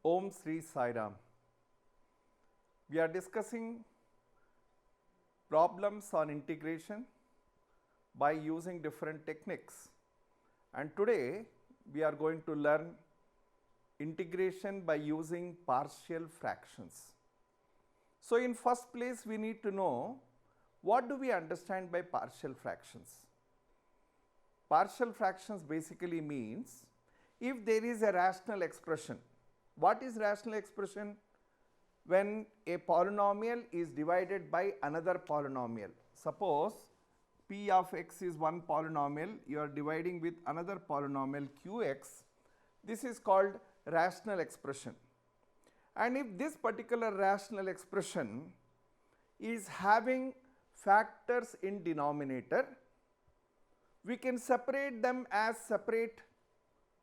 Om Sri Sai Ram. We are discussing problems on integration by using different techniques, and today we are going to learn integration by using partial fractions. So, in first place we need to know what do we understand by partial fractions. Partial fractions basically means if there is a rational expression. What is rational expression? When a polynomial is divided by another polynomial. Suppose p of x is one polynomial, you are dividing with another polynomial qx, this is called rational expression. And if this particular rational expression is having factors in denominator, we can separate them as separate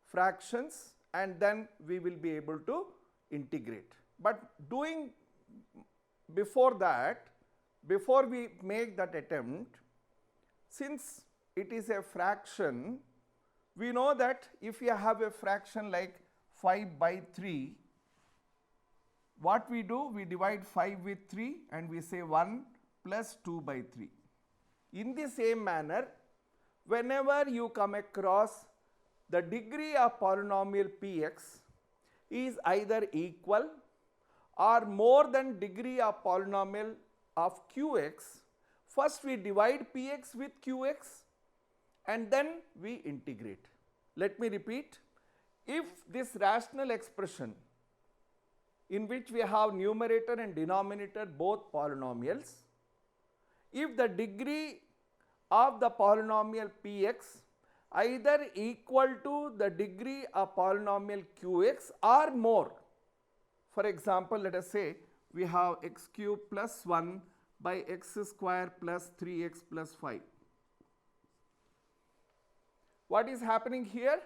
fractions and then we will be able to integrate. But doing before that, before we make that attempt, since it is a fraction, we know that if you have a fraction like 5 by 3, what we do? We divide 5 with 3 and we say 1 plus 2 by 3. In the same manner, whenever you come across the degree of polynomial px is either equal or more than degree of polynomial of qx, first we divide px with qx and then we integrate. Let me repeat, if this rational expression in which we have numerator and denominator both polynomials, if the degree of the polynomial px either equal to the degree of polynomial qx or more. For example, let us say we have x cube plus 1 by x square plus 3x plus 5. What is happening here?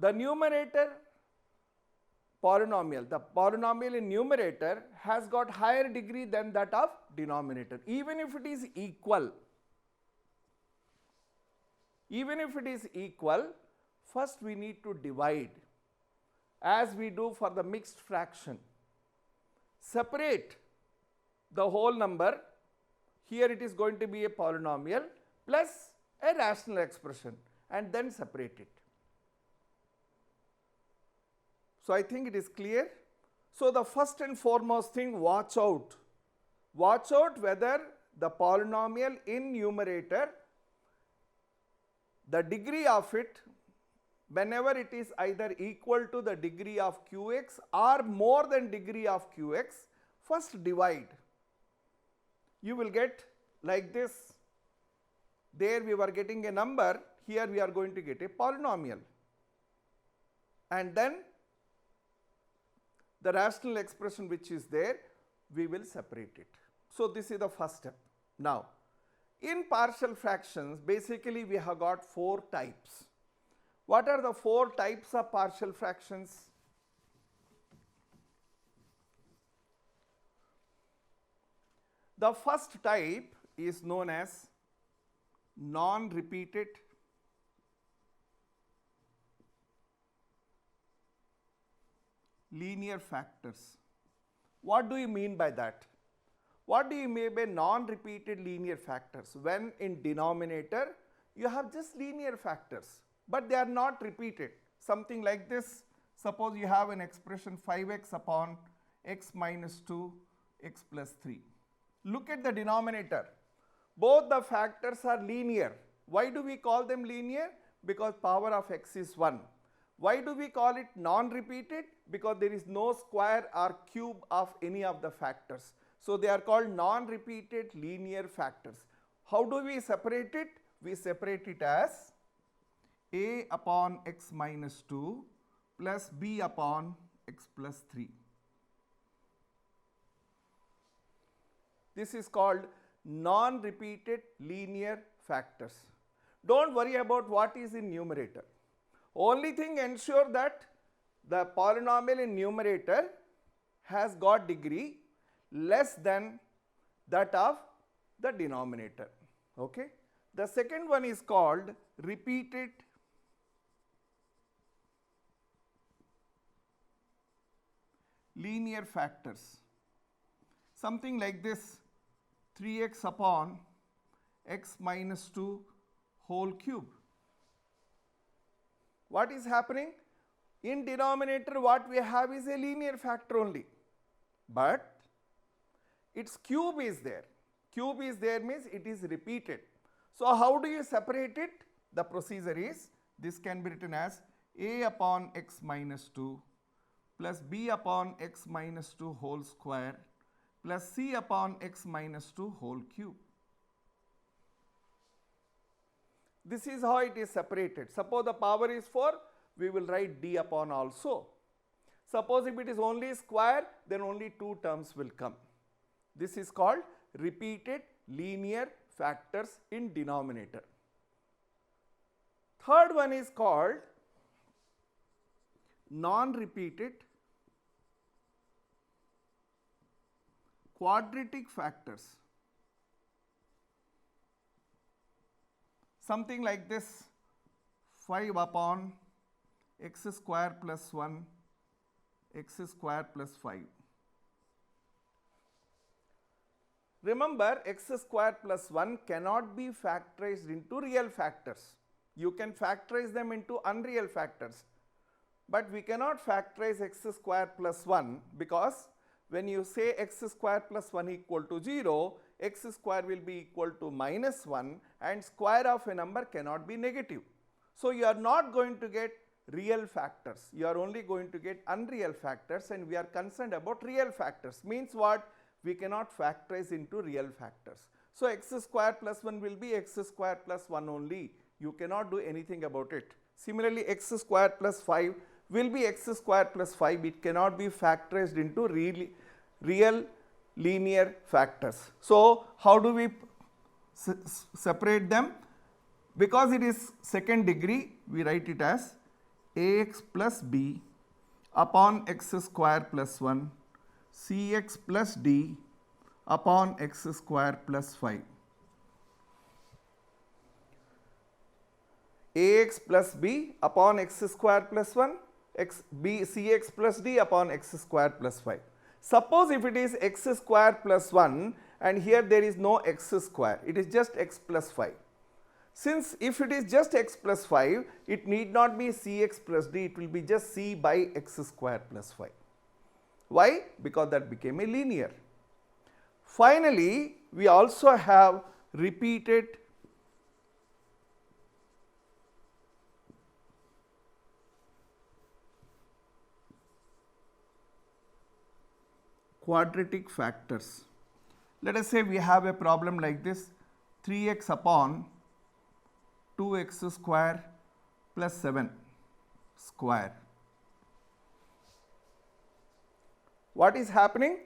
The numerator polynomial, the polynomial in numerator has got higher degree than that of denominator, even if it is equal. Even if it is equal, first we need to divide as we do for the mixed fraction. Separate the whole number, here it is going to be a polynomial plus a rational expression and then separate it. So, I think it is clear. So, the first and foremost thing, watch out whether the polynomial in numerator, the degree of it, whenever it is either equal to the degree of qx or more than degree of qx, first divide. You will get like this. There we were getting a number, here we are going to get a polynomial. And then the rational expression which is there, we will separate it. So, this is the first step. Now, in partial fractions, basically we have got 4 types. What are the 4 types of partial fractions? The first type is known as non-repeated linear factors. What do you mean by that? What do you mean by non-repeated linear factors? When in denominator you have just linear factors, but they are not repeated. Something like this, suppose you have an expression 5x upon x minus 2 x plus 3. Look at the denominator. Both the factors are linear. Why do we call them linear? Because power of x is 1. Why do we call it non-repeated? Because there is no square or cube of any of the factors. So, they are called non-repeated linear factors. How do we separate it? We separate it as a upon x minus 2 plus b upon x plus 3. This is called non-repeated linear factors. Don't worry about what is in numerator. Only thing, ensure that the polynomial in numerator has got degree less than that of the denominator. Okay? The second one is called repeated linear factors. Something like this, 3x upon x minus 2 whole cube. What is happening? In denominator what we have is a linear factor only, but its cube is there. Cube is there means it is repeated. So how do you separate it? The procedure is, this can be written as a upon x minus 2 plus b upon x minus 2 whole square plus c upon x minus 2 whole cube. This is how it is separated. Suppose the power is 4, we will write d upon also. Suppose if it is only square, then only 2 terms will come. This is called repeated linear factors in denominator. Third one is called non-repeated quadratic factors. Something like this, 5 upon x square plus 1, x square plus 5. Remember, x square plus 1 cannot be factorized into real factors. You can factorize them into unreal factors, but we cannot factorize x square plus 1, because when you say x square plus 1 equal to 0, x square will be equal to minus 1 and square of a number cannot be negative. So you are not going to get real factors, you are only going to get unreal factors, and we are concerned about real factors. Means what? We cannot factorize into real factors. So x square plus 1 will be x square plus 1 only, you cannot do anything about it. Similarly, x square plus 5 will be x square plus 5, it cannot be factorized into real linear factors. So how do we separate them? Because it is second degree, we write it as ax plus b upon x square plus 1 cx plus d upon x square plus 5. Ax plus b upon x square plus 1, cx plus d upon x square plus 5. Suppose if it is x square plus 1 and here there is no x square, it is just x plus 5. Since if it is just x plus 5, it need not be cx plus d, it will be just c by x square plus 5. Why? Because that became a linear. Finally, we also have repeated quadratic factors. Let us say we have a problem like this, 3x upon 2x square plus 7 square. What is happening?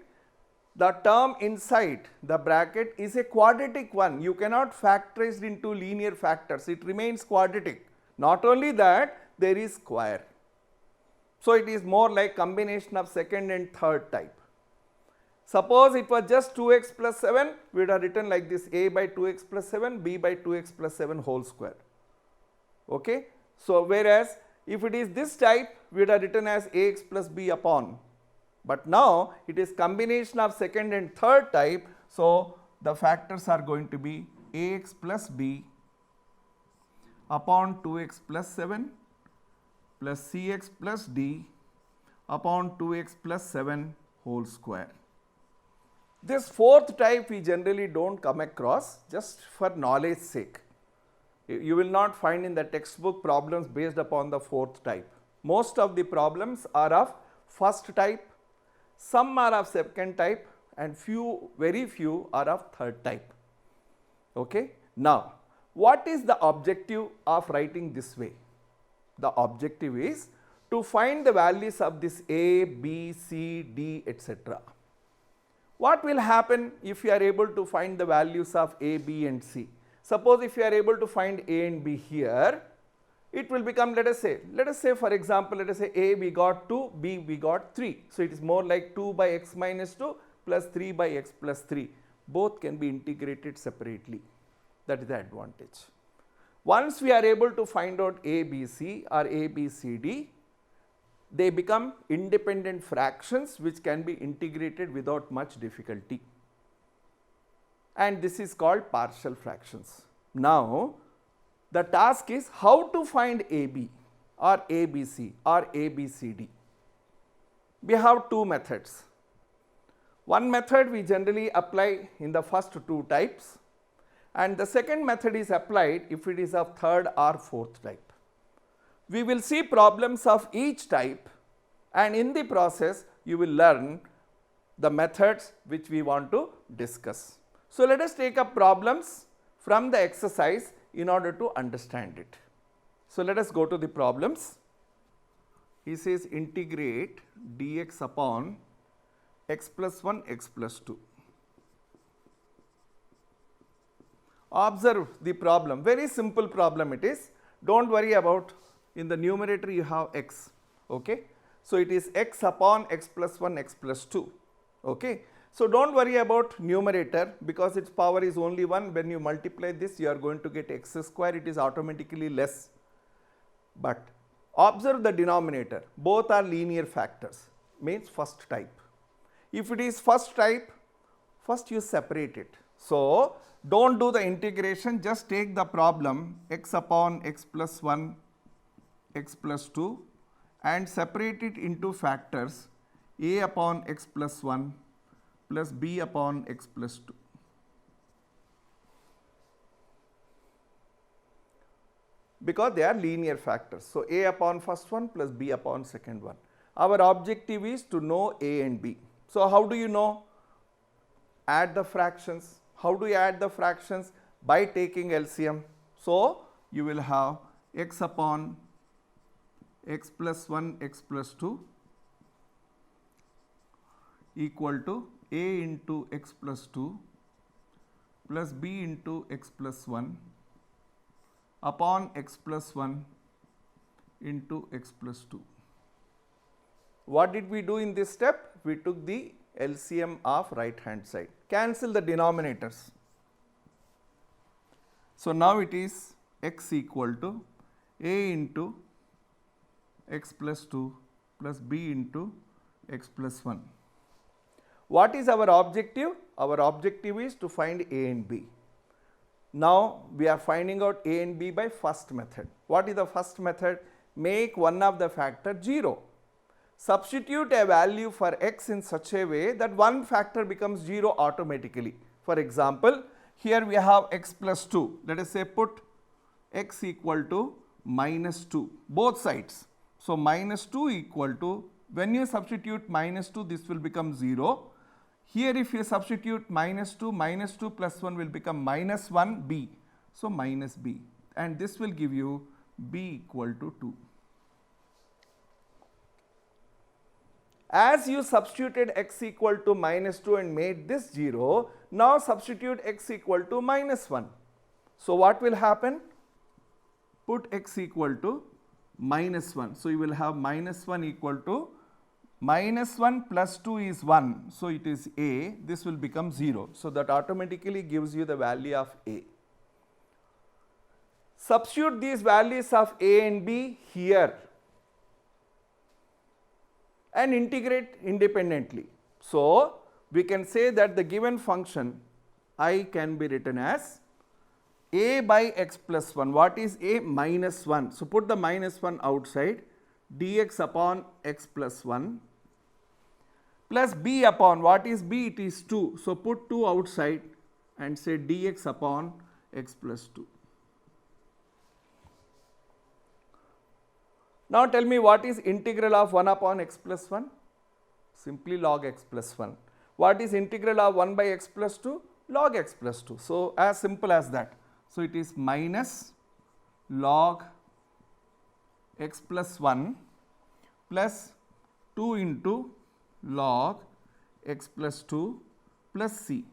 The term inside the bracket is a quadratic one. You cannot factorize into linear factors. It remains quadratic. Not only that, there is square. So it is more like combination of second and third type. Suppose it was just 2x plus 7, we would have written like this, a by 2x plus 7, b by 2x plus 7 whole square. Okay? So whereas if it is this type, we would have written as ax plus b upon. But now it is combination of second and third type, so the factors are going to be ax plus b upon 2x plus 7 plus cx plus d upon 2x plus 7 whole square. This fourth type we generally don't come across, just for knowledge sake. You will not find in the textbook problems based upon the fourth type. Most of the problems are of first type, some are of second type, and very few are of third type. Okay? Now, what is the objective of writing this way? The objective is to find the values of this a, b, c, d, etc. What will happen if you are able to find the values of a, b and c? Suppose if you are able to find a and b here, it will become, let us say for example, let us say a we got 2, b we got 3. So it is more like 2 by x minus 2 plus 3 by x plus 3. Both can be integrated separately. That is the advantage. Once we are able to find out a, b, c or a, b, c, d, they become independent fractions which can be integrated without much difficulty, and this is called partial fractions. Now, the task is how to find AB or ABC or ABCD. We have two methods. One method we generally apply in the first two types, and the second method is applied if it is of third or fourth type. We will see problems of each type, and in the process you will learn the methods which we want to discuss. So, let us take up problems from the exercise in order to understand it. So, let us go to the problems. He says integrate dx upon x plus 1 x plus 2. Observe the problem, very simple problem it is. Do not worry about, in the numerator you have x, okay. So, it is x upon x plus 1 x plus 2, okay. So, do not worry about numerator because its power is only 1. When you multiply this, you are going to get x square, it is automatically less. But observe the denominator, both are linear factors, means first type. If it is first type, first you separate it. So, do not do the integration, just take the problem x upon x plus 1 x plus 2 and separate it into factors a upon x plus 1 plus b upon x plus 2. Because they are linear factors. So, a upon first one plus b upon second one. Our objective is to know a and b. So, how do you know? Add the fractions. How do you add the fractions? By taking LCM. So, you will have x upon x plus 1 x plus 2 equal to a into x plus 2 plus b into x plus 1 upon x plus 1 into x plus 2. What did we do in this step? We took the LCM of right hand side. Cancel the denominators. So, now it is x equal to a into x plus 2 plus b into x plus 1. What is our objective? Our objective is to find a and b. Now, we are finding out a and b by first method. What is the first method? Make one of the factor 0. Substitute a value for x in such a way that one factor becomes 0 automatically. For example, here we have x plus 2. Let us say put x equal to minus 2, both sides. So, minus 2 equal to, when you substitute minus 2, this will become 0. Here if you substitute minus 2 plus 1 will become minus 1 b. So, minus b, and this will give you b equal to 2. As you substituted x equal to minus 2 and made this 0, now substitute x equal to minus 1. So, what will happen? Put x equal to minus 1. So, you will have minus 1 equal to minus 1 plus 2 is 1. So, it is a, this will become 0. So, that automatically gives you the value of a. Substitute these values of a and b here and integrate independently. So, we can say that the given function I can be written as a by x plus 1. What is a? Minus 1. So, put the minus 1 outside, dx upon x plus 1 plus b upon, what is b? It is 2. So, put 2 outside and say dx upon x plus 2. Now, tell me what is integral of 1 upon x plus 1? Simply log x plus 1. What is integral of 1 by x plus 2? Log x plus 2. So, as simple as that. So, it is minus log x plus 1 plus 2 into log x plus 2 plus c.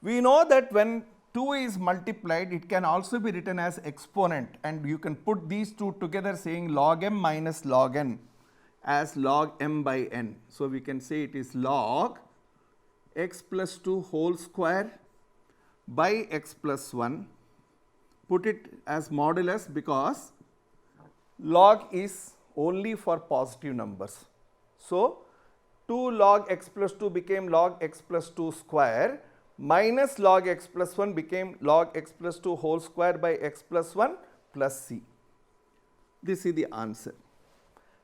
We know that when 2 is multiplied, it can also be written as exponent, and you can put these two together saying log m minus log n as log m by n. So, we can say it is log x plus 2 whole square by x plus 1, put it as modulus because log is only for positive numbers. So, 2 log x plus 2 became log x plus 2 square minus log x plus 1 became log x plus 2 whole square by x plus 1 plus c. This is the answer.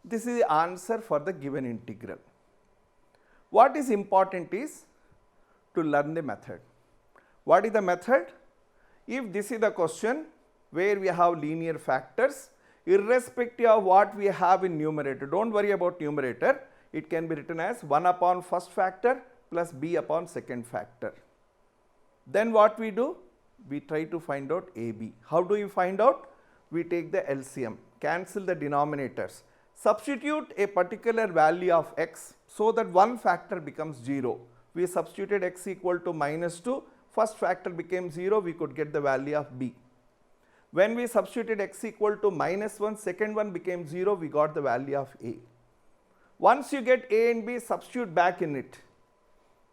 This is the answer for the given integral. What is important is to learn the method. What is the method? If this is the question where we have linear factors, irrespective of what we have in numerator, don't worry about numerator, it can be written as 1 upon first factor plus b upon second factor. Then what we do? We try to find out AB. How do you find out? We take the LCM, cancel the denominators, substitute a particular value of x so that one factor becomes 0. We substituted x equal to minus 2, first factor became 0, we could get the value of b. When we substituted x equal to minus 1, second one became 0, we got the value of a. Once you get a and b, substitute back in it.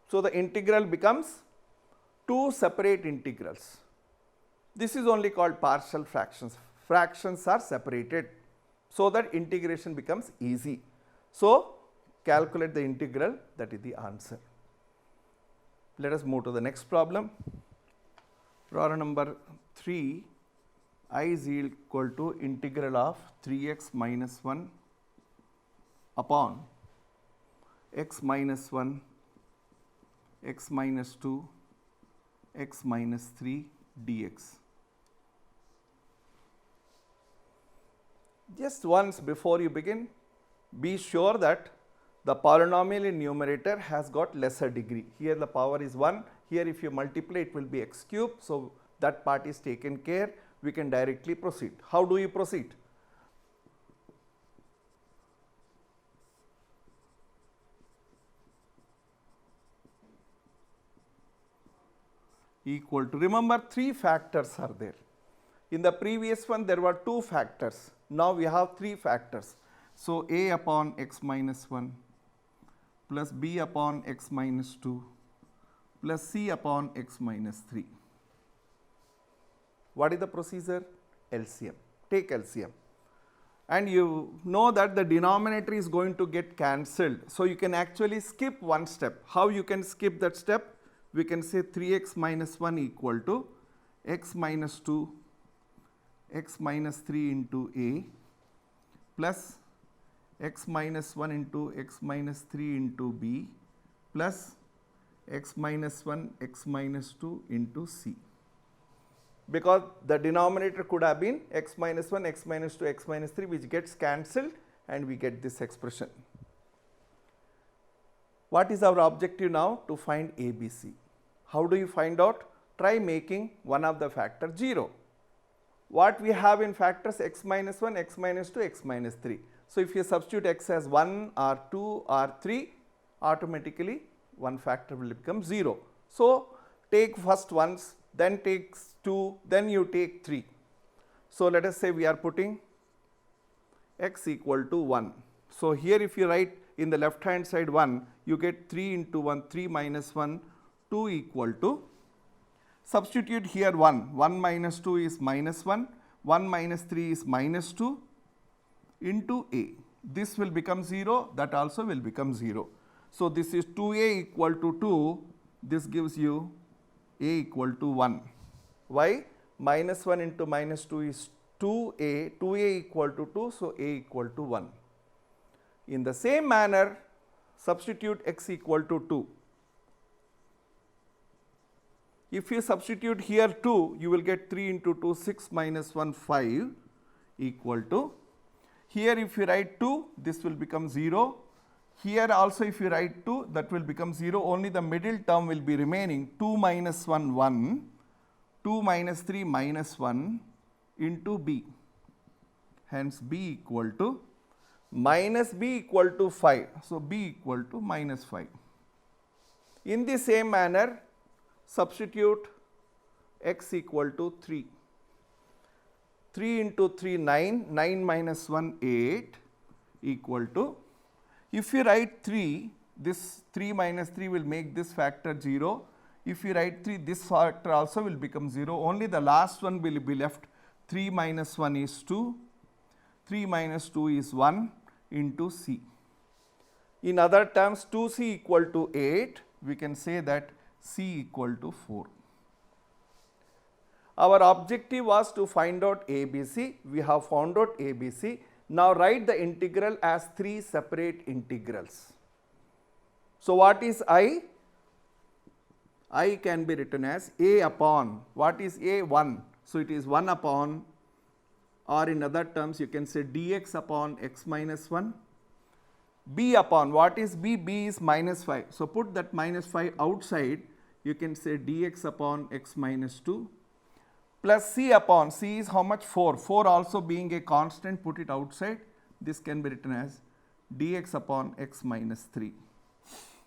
So, the integral becomes two separate integrals. This is only called partial fractions. Fractions are separated so that integration becomes easy. So, calculate the integral, that is the answer. Let us move to the next problem. Problem number 3, I is equal to integral of 3x minus 1 upon x minus 1, x minus 2, x minus 3 dx. Just once before you begin, be sure that the polynomial in numerator has got lesser degree. Here the power is 1, here if you multiply it will be x cube. So, that part is taken care, we can directly proceed. How do you proceed? Equal to, remember 3 factors are there. In the previous one there were 2 factors, now we have 3 factors. So, a upon x minus 1 plus b upon x minus 2 plus c upon x minus 3. What is the procedure? LCM. Take LCM. And you know that the denominator is going to get cancelled. So, you can actually skip one step. How you can skip that step? We can say 3x minus 1 equal to x minus 2, x minus 3 into a plus x minus 1 into x minus 3 into b plus x minus 1, x minus 2 into c. Because the denominator could have been x minus 1, x minus 2, x minus 3, which gets cancelled and we get this expression. What is our objective now? To find ABC. How do you find out? Try making one of the factor 0. What we have in factors x minus 1, x minus 2, x minus 3. So, if you substitute x as 1 or 2 or 3, automatically one factor will become 0. So, take first ones, then take 2, then you take 3. So, let us say we are putting x equal to 1. So, here if you write in the left hand side 1, you get 3 into 1, 3 minus 1, 2 equal to, substitute here 1, 1 minus 2 is minus 1, 1 minus 3 is minus 2 into a. This will become 0, that also will become 0. So, this is 2a equal to 2, this gives you a equal to 1. Why? Minus 1 into minus 2 is 2a, 2a equal to 2, so a equal to 1. In the same manner, substitute x equal to 2. If you substitute here 2, you will get 3 into 2, 6 minus 1, 5 equal to, here if you write 2, this will become 0. Here also if you write 2, that will become 0, only the middle term will be remaining, 2 minus 1, 1, 2 minus 3 minus 1 into b. Hence, b equal to minus b equal to 5. So, b equal to minus 5. In the same manner, substitute x equal to 3. 3 into 3, 9, 9 minus 1, 8 equal to, if you write 3, this 3 minus 3 will make this factor 0. If you write 3, this factor also will become 0. Only the last one will be left. 3 minus 1 is 2. 3 minus 2 is 1 into C. In other terms, 2C equal to 8, we can say that C equal to 4. Our objective was to find out ABC. We have found out ABC. Now write the integral as 3 separate integrals. So what is I? I can be written as A upon, what is A? 1. So it is 1 upon, or in other terms you can say dx upon x minus 1. B upon, what is B? B is minus 5. So put that minus 5 outside, you can say dx upon x minus 2. Plus C upon, C is how much? 4. 4 also being a constant, put it outside. This can be written as dx upon x minus 3.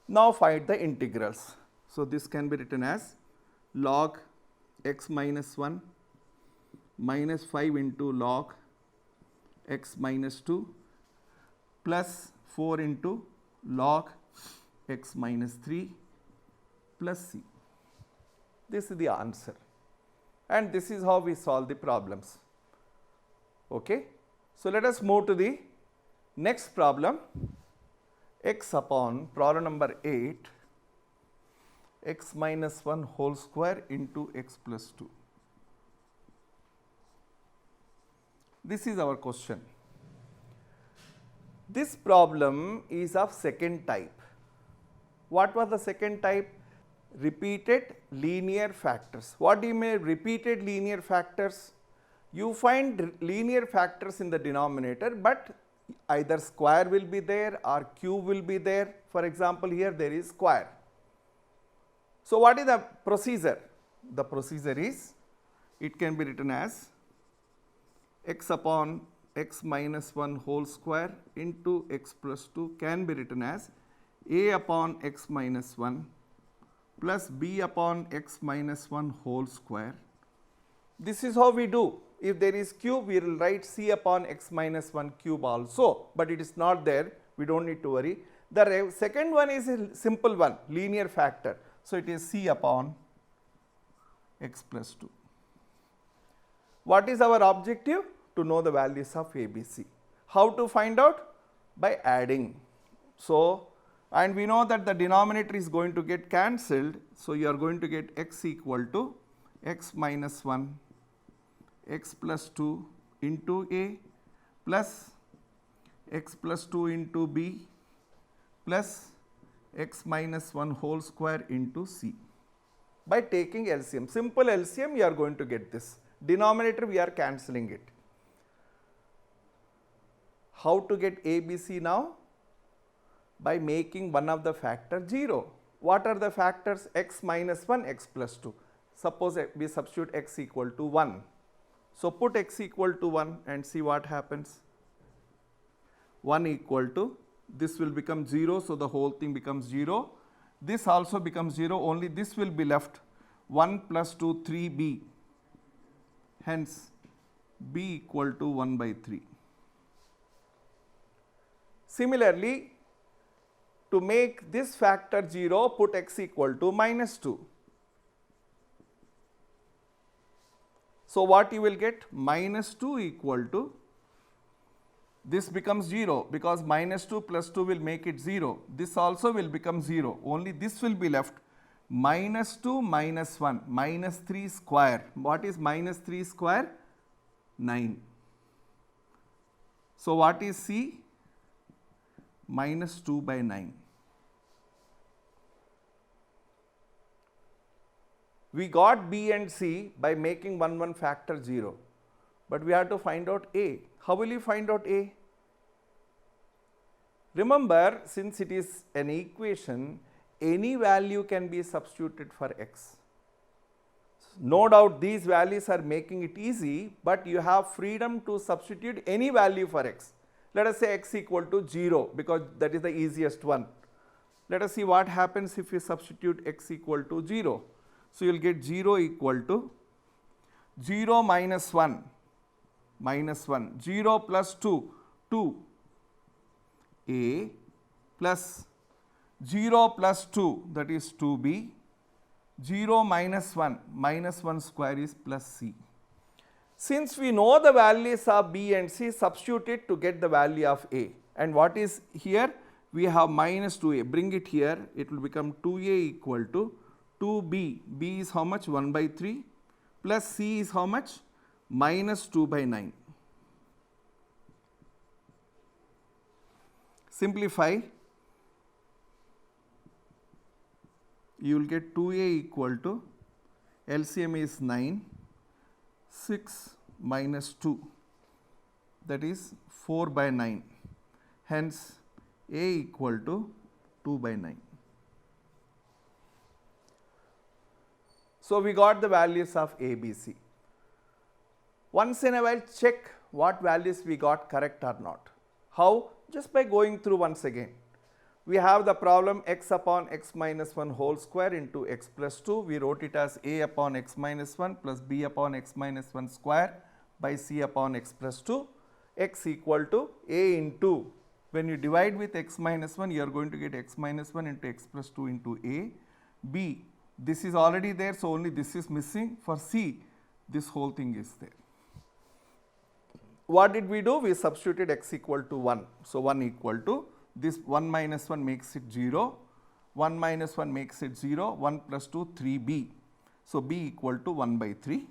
Now find the integrals. So this can be written as log x minus 1 minus 5 into log x minus 2 plus 4 into log x minus 3 plus C. This is the answer. And this is how we solve the problems. Okay. So let us move to the next problem. X upon problem number 8, x minus 1 whole square into x plus 2. This is our question. This problem is of second type. What was the second type? Repeated linear factors. What do you mean repeated linear factors? You find linear factors in the denominator, but either square will be there or cube will be there. For example, here there is square. So what is the procedure? The procedure is, it can be written as x upon x minus 1 whole square into x plus 2 can be written as a upon x minus 1 plus b upon x minus 1 whole square. This is how we do. If there is cube, we will write c upon x minus 1 cube also, but it is not there, we do not need to worry. The second one is a simple one, linear factor. So it is c upon x plus 2. What is our objective? To know the values of ABC. How to find out? By adding. So, and we know that the denominator is going to get cancelled. So you are going to get x equal to x minus 1 x plus 2 into A plus x plus 2 into B plus x minus 1 whole square into C. By taking LCM, simple LCM, you are going to get this. Denominator, we are cancelling it. How to get ABC now? By making one of the factor 0. What are the factors? X minus 1, x plus 2. Suppose we substitute x equal to 1. So put x equal to 1 and see what happens. 1 equal to, this will become 0, so the whole thing becomes 0. This also becomes 0, only this will be left. 1 plus 2, 3b. Hence, b equal to 1 by 3. Similarly, to make this factor 0, put x equal to minus 2. So what you will get? Minus 2 equal to, this becomes 0 because minus 2 plus 2 will make it 0. This also will become 0, only this will be left. Minus 2 minus 1, minus 3 square. What is minus 3 square? 9. So what is C? Minus 2 by 9. We got B and C by making 1 factor 0, but we have to find out A. How will you find out A? Remember, since it is an equation, any value can be substituted for x. No doubt these values are making it easy, but you have freedom to substitute any value for x. Let us say x equal to 0 because that is the easiest one. Let us see what happens if we substitute x equal to 0. So you will get 0 equal to 0 minus 1, minus 1, 0 plus 2, 2, A plus 0 plus 2, that is 2b, 0 minus 1, minus 1 square is plus c. Since we know the values of B and C, substitute it to get the value of A. And what is here? We have minus 2A. Bring it here. It will become 2A equal to 2B. B is how much? 1 by 3. Plus C is how much? Minus 2 by 9. Simplify. You will get 2A equal to, LCM is 9. 6 minus 2, that is 4 by 9. Hence, A equal to 2 by 9. So, we got the values of A, B, C. Once in a while, check what values we got correct or not. How? Just by going through once again. We have the problem x upon x minus 1 whole square into x plus 2. We wrote it as a upon x minus 1 plus b upon x minus 1 square by c upon x plus 2. X equal to a into, when you divide with x minus 1, you are going to get x minus 1 into x plus 2 into a. B, this is already there, so only this is missing. For c, this whole thing is there. What did we do? We substituted x equal to 1. So, 1 equal to, this 1 minus 1 makes it 0, 1 minus 1 makes it 0, 1 plus 2, 3b. So, b equal to 1 by 3.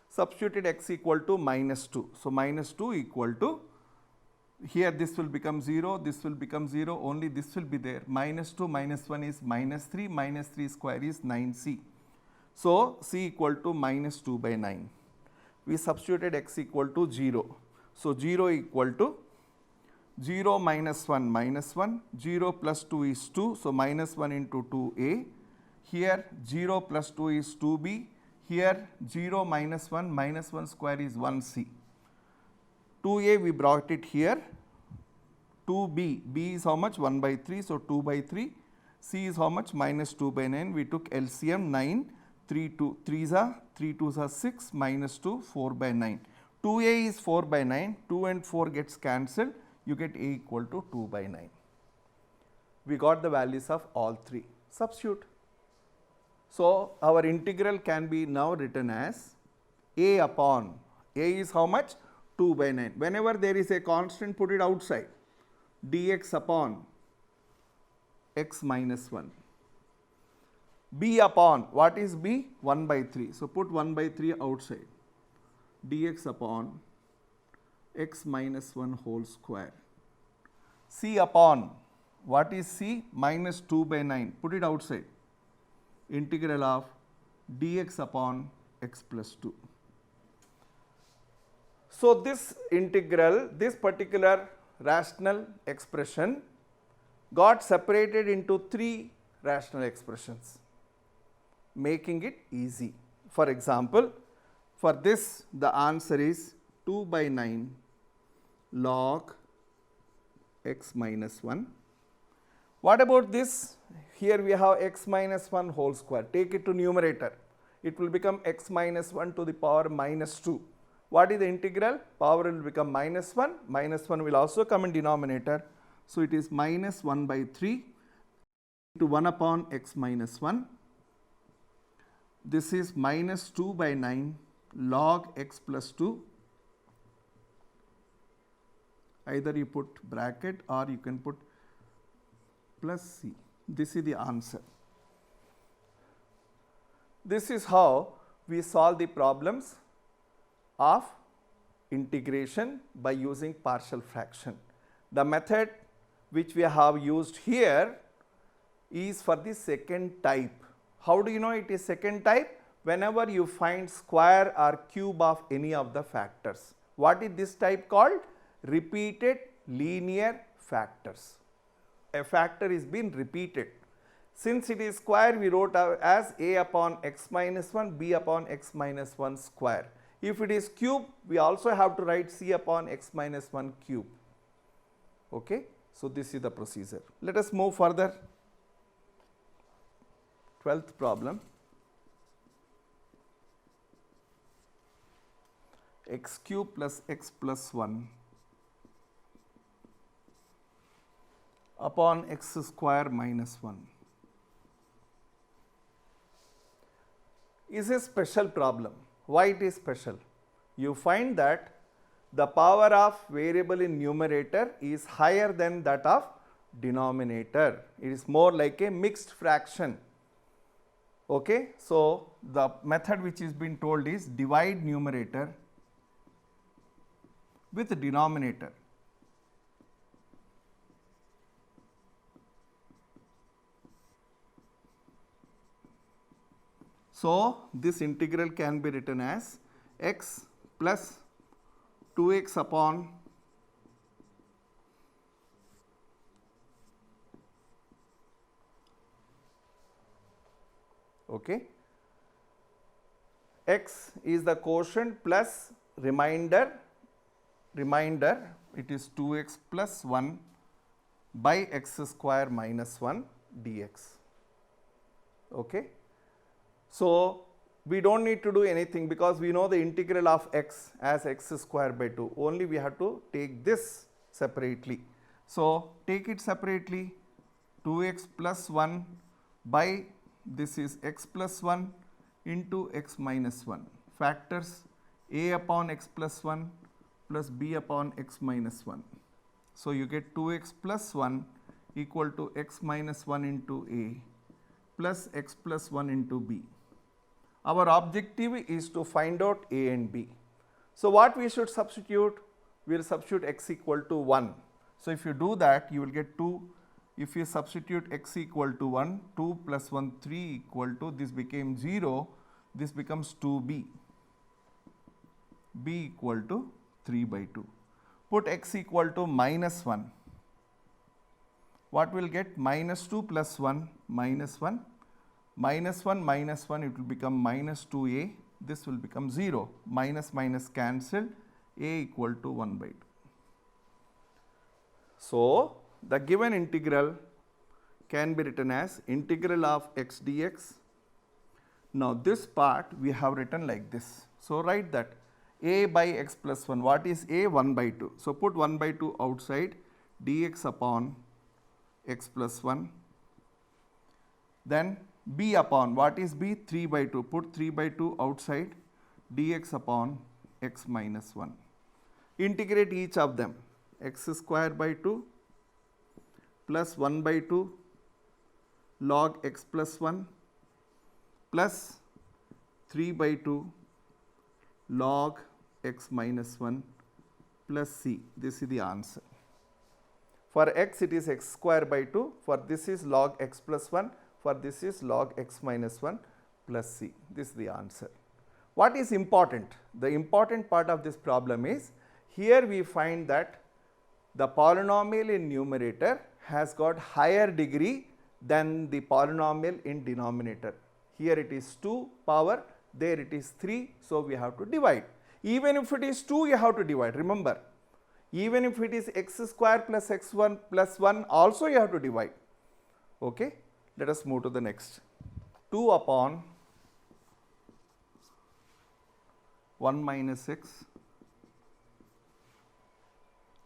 Substituted x equal to minus 2. So, minus 2 equal to, here this will become 0, this will become 0, only this will be there. Minus 2 minus 1 is minus 3 square is 9c. So, c equal to minus 2 by 9. We substituted x equal to 0. So, 0 equal to 0 minus 1, 0 plus 2 is 2, so minus 1 into 2a. Here 0 plus 2 is 2b, here 0 minus 1 square is 1c. 2a we brought it here, 2b, b is how much? 1 by 3, so 2 by 3, c is how much? Minus 2 by 9, we took LCM 9, 3 3s are 3 2s are 6, minus 2, 4 by 9. 2a is 4 by 9, 2 and 4 gets cancelled. You get a equal to 2 by 9. We got the values of all three. Substitute. So, our integral can be now written as a upon, a is how much? 2 by 9. Whenever there is a constant, put it outside. Dx upon x minus 1. B upon, what is b? 1 by 3. So, put 1 by 3 outside. Dx upon x minus 1 whole square. C upon, what is c? Minus 2 by 9, put it outside. Integral of dx upon x plus 2. So, this integral, this particular rational expression got separated into three rational expressions, making it easy. For example, for this the answer is 2 by 9 log x minus 1. What about this? Here we have x minus 1 whole square. Take it to numerator. It will become x minus 1 to the power minus 2. What is the integral? Power will become minus 1. Minus 1 will also come in denominator. So, it is minus 1 by 3 into 1 upon x minus 1. This is minus 2 by 9 log x plus 2. Either you put bracket or you can put plus c. This is the answer. This is how we solve the problems of integration by using partial fraction. The method which we have used here is for the second type. How do you know it is second type? Whenever you find square or cube of any of the factors. What is this type called? Repeated linear factors. A factor is being repeated. Since it is square, we wrote as a upon x minus 1, b upon x minus 1 square. If it is cube, we also have to write c upon x minus 1 cube. Okay? So, this is the procedure. Let us move further. 12th problem. X cube plus x plus 1 upon x square minus 1 is a special problem. Why it is special? you find that the power of variable in numerator is higher than that of denominator. It is more like a mixed fraction. Okay. So, the method which is being told is divide numerator with denominator. So, this integral can be written as x plus 2x upon okay. X is the quotient plus remainder it is 2x plus 1 by x square minus 1 dx. Okay. So, we do not need to do anything because we know the integral of x as x square by 2, only we have to take this separately. So, take it separately, 2x plus 1 by this is x plus 1 into x minus 1, factors a upon x plus 1 plus b upon x minus 1. So, you get 2x plus 1 equal to x minus 1 into a plus x plus 1 into b. Our objective is to find out a and b. So, what we should substitute? We will substitute x equal to 1. So, if you do that, you will get 2. If you substitute x equal to 1, 2 plus 1, 3 equal to, this became 0, this becomes 2b, b equal to 3 by 2. Put x equal to minus 1. What will get? Minus 2 plus 1, minus 1. Minus 1 minus 1, it will become minus 2a, this will become 0, minus minus cancelled, a equal to 1 by 2. So, the given integral can be written as integral of x dx. Now, this part we have written like this. So, write that a by x plus 1, what is a? 1 by 2. So, put 1 by 2 outside, dx upon x plus 1, then b upon, what is b? 3 by 2, put 3 by 2 outside, dx upon x minus 1. Integrate each of them, x square by 2 plus 1 by 2 log x plus 1 plus 3 by 2 log x minus 1 plus c. This is the answer. For x it is x square by 2, for this is log x plus 1, for this is log x minus 1 plus c. This is the answer. What is important? The important part of this problem is, here we find that the polynomial in numerator has got higher degree than the polynomial in denominator. Here it is 2 power, there it is 3, so we have to divide. Even if it is 2, you have to divide, remember. Even if it is x square plus x1 plus 1, also you have to divide. Okay. Let us move to the next. 2 upon 1 minus x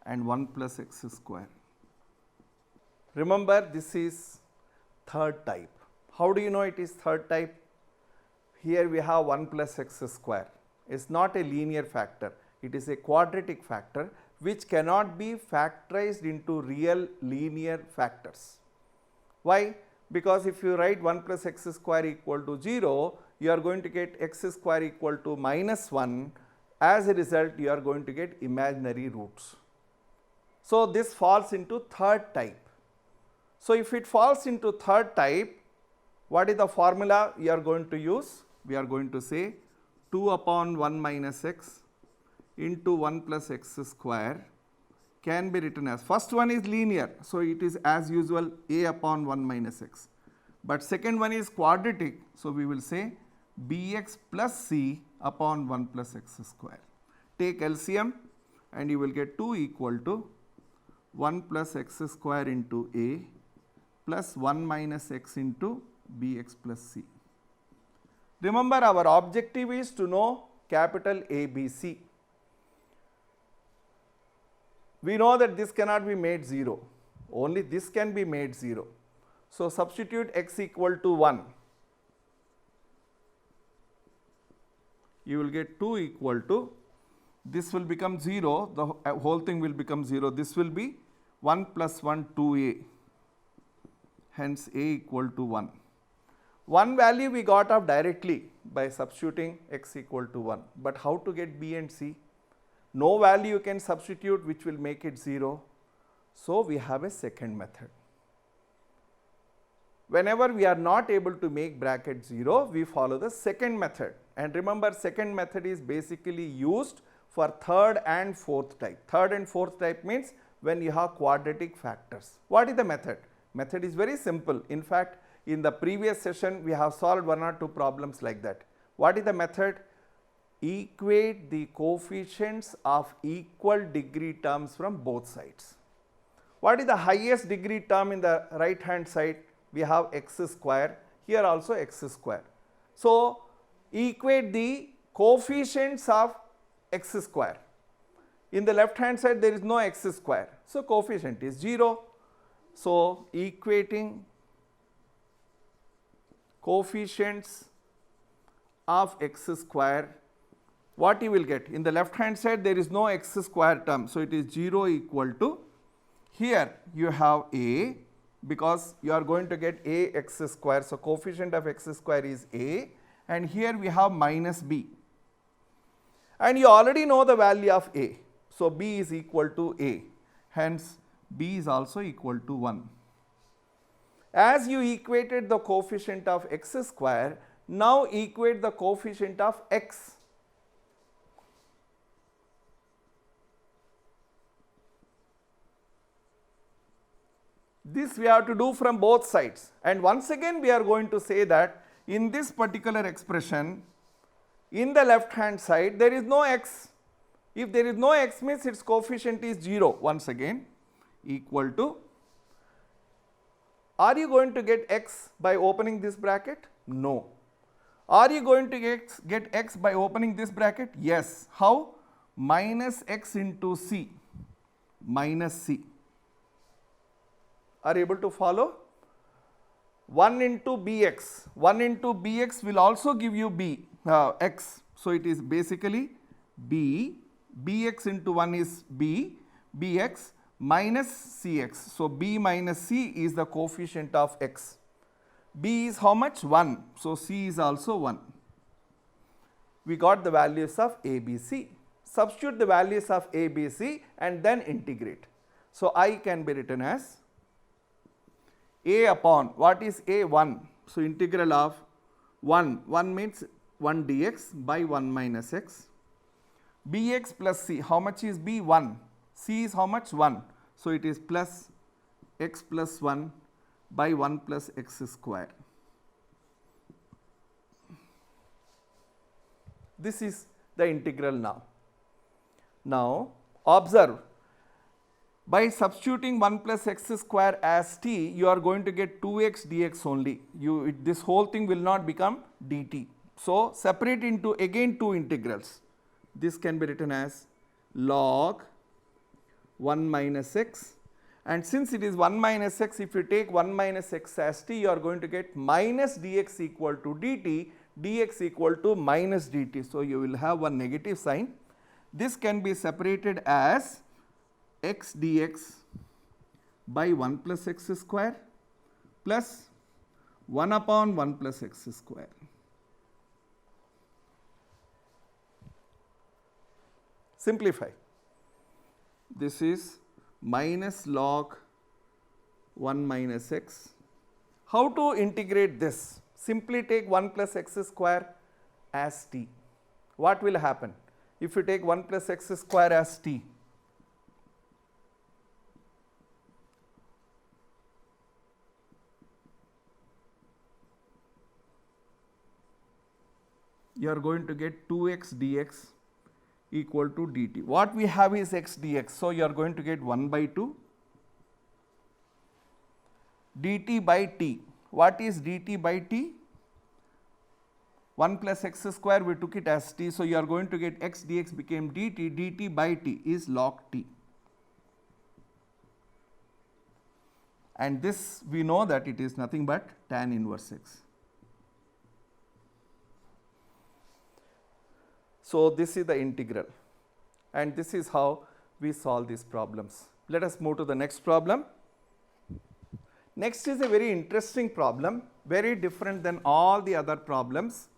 and 1 plus x square. Remember, this is third type. How do you know it is third type? Here we have 1 plus x square. It is not a linear factor, it is a quadratic factor which cannot be factorized into real linear factors. Why? Because if you write 1 plus x square equal to 0, you are going to get x square equal to minus 1. As a result, you are going to get imaginary roots. So, this falls into third type. So, if it falls into third type, what is the formula you are going to use? We are going to say 2 upon 1 minus x into 1 plus x square can be written as, first one is linear, so it is as usual a upon 1 minus x. But second one is quadratic, so we will say bx plus c upon 1 plus x square. Take LCM and you will get 2 equal to 1 plus x square into a plus 1 minus x into bx plus c. Remember, our objective is to know capital ABC. We know that this cannot be made 0, only this can be made 0. So, substitute x equal to 1, you will get 2 equal to this will become 0, the whole thing will become 0. This will be 1 plus 1, 2a, hence a equal to 1. One value we got off directly by substituting x equal to 1, but how to get b and c? No value you can substitute which will make it 0. So, we have a second method. Whenever we are not able to make bracket 0, we follow the second method. And remember, second method is basically used for third and fourth type. Third and fourth type means when you have quadratic factors. What is the method? Method is very simple. In fact, in the previous session, we have solved 1 or 2 problems like that. What is the method? Equate the coefficients of equal degree terms from both sides. What is the highest degree term in the right hand side? We have x square, here also x square. So, equate the coefficients of x square. In the left hand side there is no x square, so coefficient is 0. So, equating coefficients of x square, what you will get? In the left hand side there is no x square term, so it is 0 equal to, here you have a, because you are going to get a x square, so coefficient of x square is a, and here we have minus b, and you already know the value of a, so b is equal to a, hence b is also equal to 1. As you equated the coefficient of x square, now equate the coefficient of x. This we have to do from both sides, and once again we are going to say that in this particular expression, in the left hand side there is no x. If there is no x means its coefficient is 0, once again equal to, are you going to get x by opening this bracket? No. Are you going to get x by opening this bracket? Yes. How? Minus x into c, minus c. Are you able to follow? 1 into bx, 1 into bx will also give you x. So, it is basically bx into 1 is bx minus cx. So, b minus c is the coefficient of x. B is how much? 1. So, c is also 1. We got the values of a, b, c. Substitute the values of a, b, c and then integrate. So, I can be written as a upon, what is a? 1. So, integral of 1 means 1 dx by 1 minus x. Bx plus c, how much is b? 1. C is how much? 1. So, it is plus x plus 1 by 1 plus x square. This is the integral now. Now, observe, by substituting 1 plus x square as t, you are going to get 2x dx only. This whole thing will not become dt. So, separate into again 2 integrals. This can be written as log 1 minus x, and since it is 1 minus x, if you take 1 minus x as t, you are going to get minus dx equal to dt, dx equal to minus dt. So, you will have one negative sign. This can be separated as x dx by 1 plus x square plus 1 upon 1 plus x square. Simplify. This is minus log 1 minus x. How to integrate this? Simply take 1 plus x square as t. What will happen? If you take 1 plus x square as t, you are going to get 2x dx equal to dt. What we have is x dx. So, you are going to get 1 by 2 dt by t. What is dt by t? 1 plus x square, we took it as t. So, you are going to get x dx became dt, dt by t is log t. And this we know that it is nothing but tan inverse x. So, this is the integral. and this is how we solve these problems. Let us move to the next problem. Next is a very interesting problem, very different than all the other problems.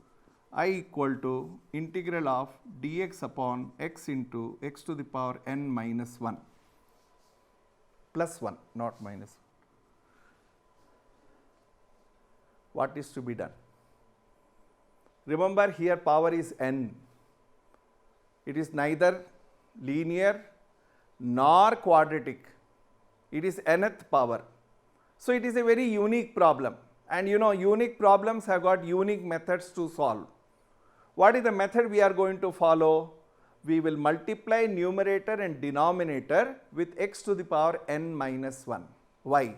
I equal to integral of dx upon x into x to the power n minus 1 plus 1, not minus. What is to be done? Remember, here power is n. It is neither linear nor quadratic. It is nth power. So it is a very unique problem, and you know, unique problems have got unique methods to solve. What is the method we are going to follow? We will multiply numerator and denominator with x to the power n minus 1. Why?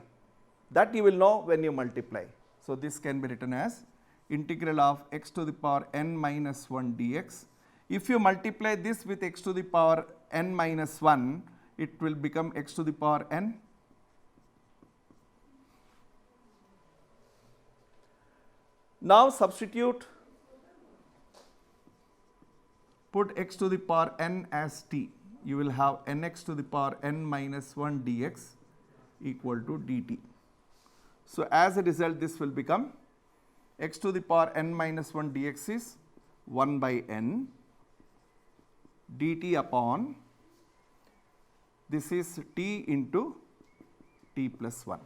That you will know when you multiply. So this can be written as integral of x to the power n minus 1 dx. If you multiply this with x to the power n minus 1, it will become x to the power n. Now substitute, put x to the power n as t. You will have nx to the power n minus 1 dx equal to dt. So as a result, this will become x to the power n minus 1 dx is 1 by n dt upon, this is t into t plus 1.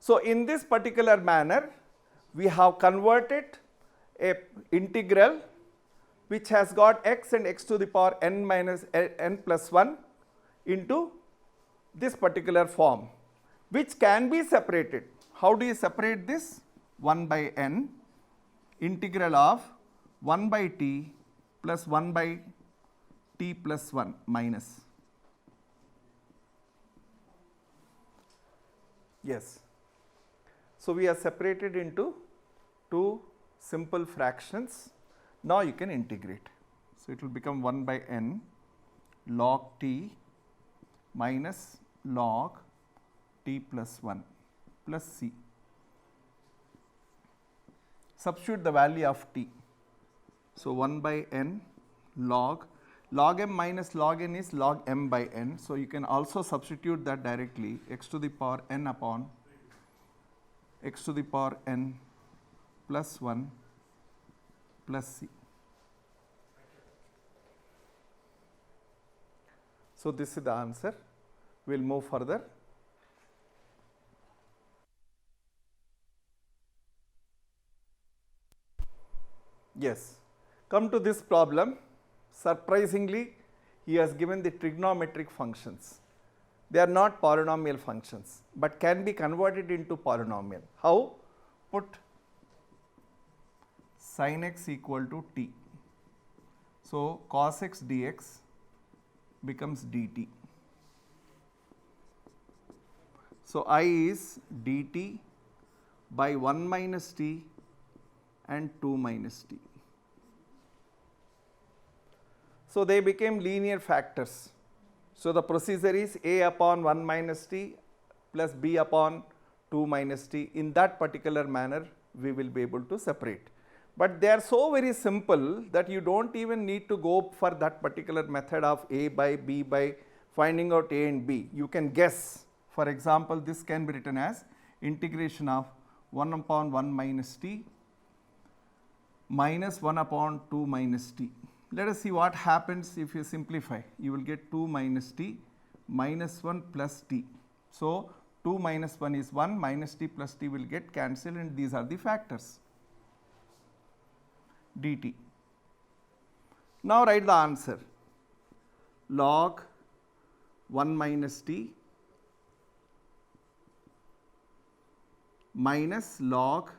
So in this particular manner, we have converted a integral which has got x and x to the power n minus n plus 1 into this particular form, which can be separated. How do you separate this? 1 by n integral of 1 by t plus 1 by t plus 1 minus. Yes. So we are separated into two simple fractions. Now you can integrate. So it will become 1 by n log t minus log t plus 1 plus c. Substitute the value of t. So 1 by n log m minus log n is log m by n. So you can also substitute that directly, x to the power n upon x to the power n plus 1 plus c. So this is the answer. We will move further. Yes, come to this problem. Surprisingly, he has given the trigonometric functions. They are not polynomial functions, but can be converted into polynomial. How? Put sin x equal to t. So cos x dx becomes dt. So I is dt by 1 minus t and 2 minus t. So they became linear factors. So the procedure is a upon 1 minus t plus b upon 2 minus t. In that particular manner, we will be able to separate. But they are so very simple that you don't even need to go for that particular method of a by b by finding out a and b. You can guess. For example, this can be written as integration of 1 upon 1 minus t minus 1 upon 2 minus t. Let us see what happens if you simplify. You will get 2 minus t minus 1 plus t. So 2 minus 1 is 1, minus t plus t will get cancelled, and these are the factors dt. Now write the answer. Log 1 minus t minus log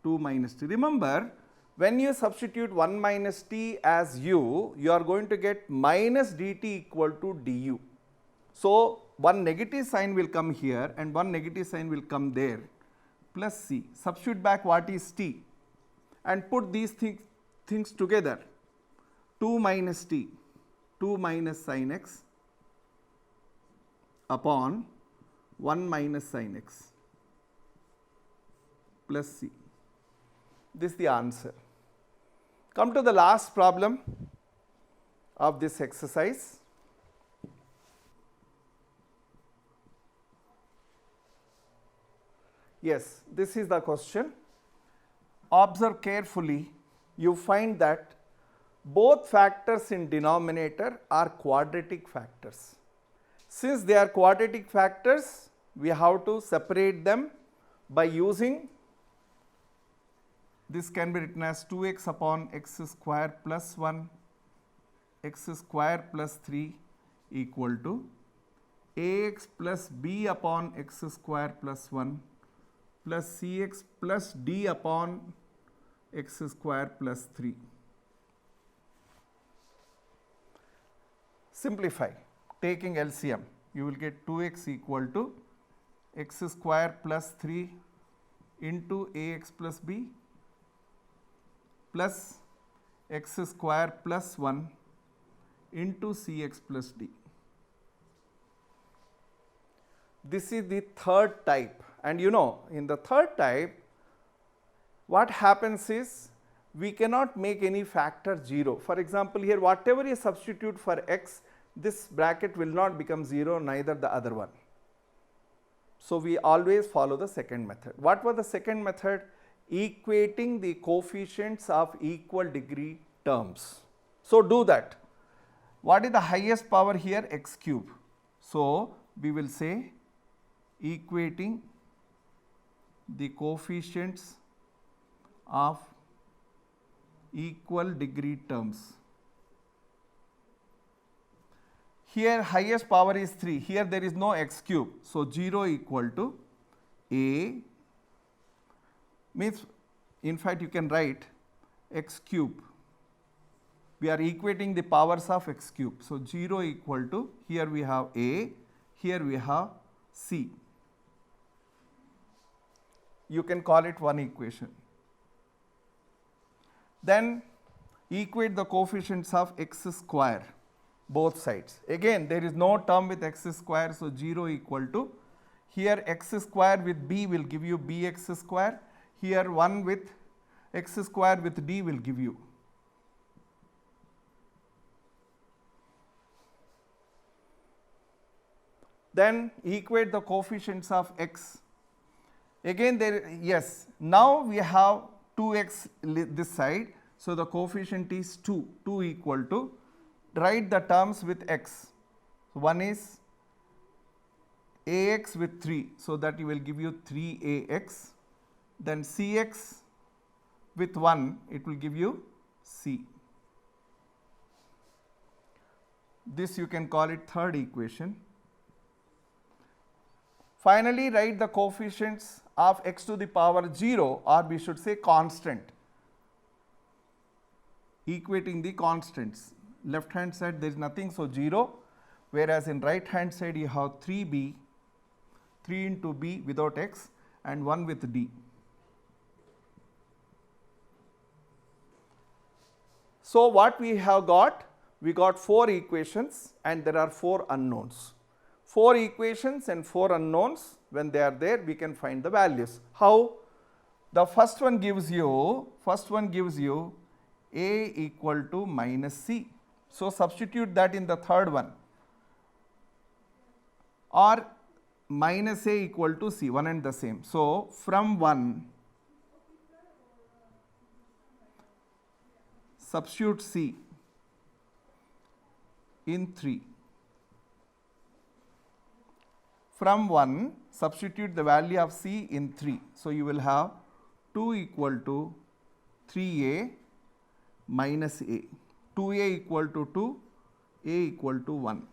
2 minus t. Remember, when you substitute 1 minus t as u, you are going to get minus dt equal to du. So one negative sign will come here and one negative sign will come there, plus c. Substitute back what is t and put these things together. 2 minus t, 2 minus sin x upon 1 minus sin x plus c. This is the answer. Come to the last problem of this exercise. Yes, this is the question. Observe carefully. You find that both factors in denominator are quadratic factors. Since they are quadratic factors, we have to separate them by using, this can be written as 2x upon x square plus 1 x square plus 3 equal to ax plus b upon x square plus 1 plus cx plus d upon x square plus 3. Simplify, taking LCM, you will get 2x equal to x square plus 3 into ax plus b plus x square plus 1 into cx plus d. This is the third type, and you know, in the third type what happens is we cannot make any factor 0. For example, here whatever you substitute for x, this bracket will not become 0, neither the other one. So we always follow the second method. What was the second method? Equating the coefficients of equal degree terms. So do that. What is the highest power here? X cube. So we will say equating the coefficients of equal degree terms. Here highest power is 3, here there is no x cube. So 0 equal to a, means in fact you can write x cube. We are equating the powers of x cube. So 0 equal to, here we have a, here we have c. You can call it one equation. Then equate the coefficients of x square, both sides. Again, there is no term with x square, so 0 equal to, here x square with b will give you bx square, here 1 with x square with d will give you. Then equate the coefficients of x. Again there, yes, now we have 2x this side, so the coefficient is 2 equal to, write the terms with x. One is ax with 3, so that you will give you 3ax, then cx with 1, it will give you c. This you can call it third equation. Finally, write the coefficients of x to the power 0, or we should say constant, equating the constants. Left hand side there is nothing, so 0, whereas in right hand side you have 3b, 3 into b without x, and 1 with d. So what we have got? We got 4 equations and there are 4 unknowns. 4 equations and 4 unknowns, when they are there we can find the values. How? The first one gives you a equal to minus c. So substitute that in the third one, or minus a equal to c, one and the same. So from 1 substitute c in 3. From 1 substitute the value of c in 3. So you will have 2 equal to 3a minus a. 2a equal to 2, a equal to 1.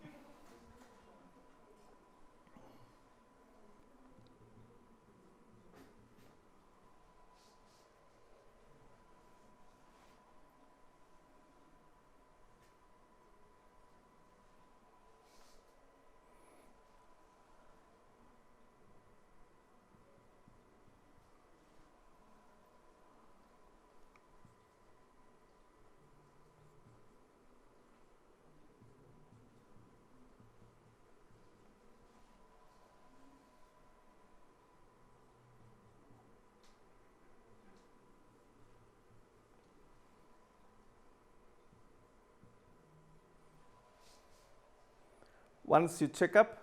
Once you check up,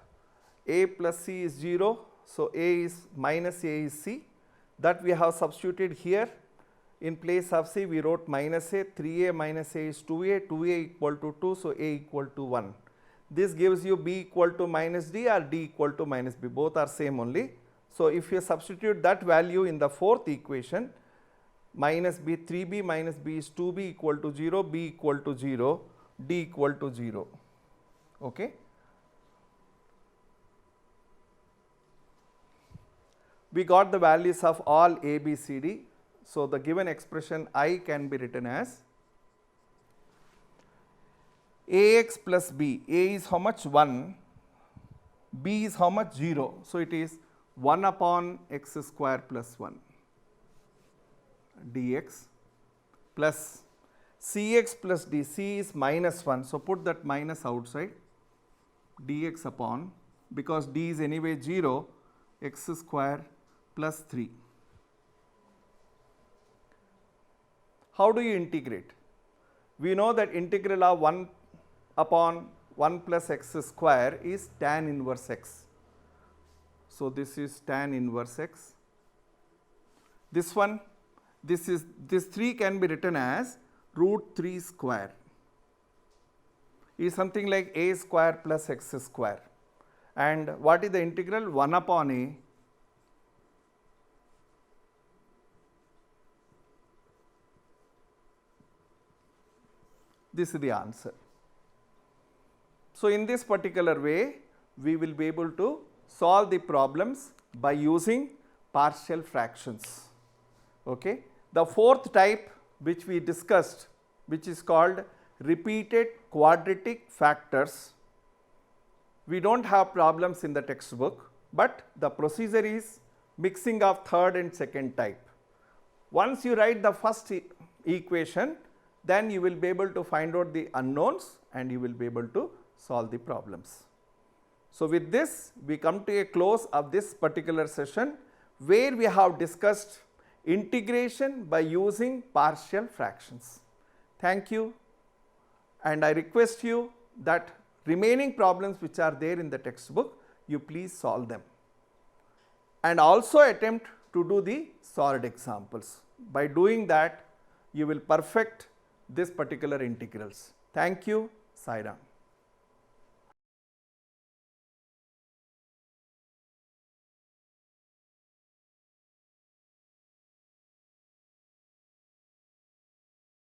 a plus c is 0, so a is minus a is c, that we have substituted here. In place of c we wrote minus a, 3a minus a is 2a, 2a equal to 2, so a equal to 1. This gives you b equal to minus d or d equal to minus b, both are same only. So if you substitute that value in the fourth equation, minus b, 3b minus b is 2b equal to 0, b equal to 0, d equal to 0. Okay. We got the values of all a, b, c, d. So the given expression I can be written as ax plus b. A is how much? 1. B is how much? 0. So it is 1 upon x square plus 1 dx plus cx plus d. C is minus 1. So put that minus outside, dx upon, because d is anyway 0, x square plus 3. How do you integrate? We know that integral of 1 upon 1 plus x square is tan inverse x. So this is tan inverse x. This one, this 3 can be written as root 3 square. Is something like a square plus x square. And what is the integral? 1 upon a. This is the answer. So in this particular way, we will be able to solve the problems by using partial fractions. Okay. The fourth type which we discussed, which is called repeated quadratic factors. We don't have problems in the textbook, but the procedure is mixing of third and second type. Once you write the first equation, then you will be able to find out the unknowns and you will be able to solve the problems. So with this, we come to a close of this particular session where we have discussed integration by using partial fractions. Thank you, and I request you that remaining problems which are there in the textbook, you please solve them and also attempt to do the solved examples. By doing that, you will perfect this particular integrals. Thank you. Sai Ram.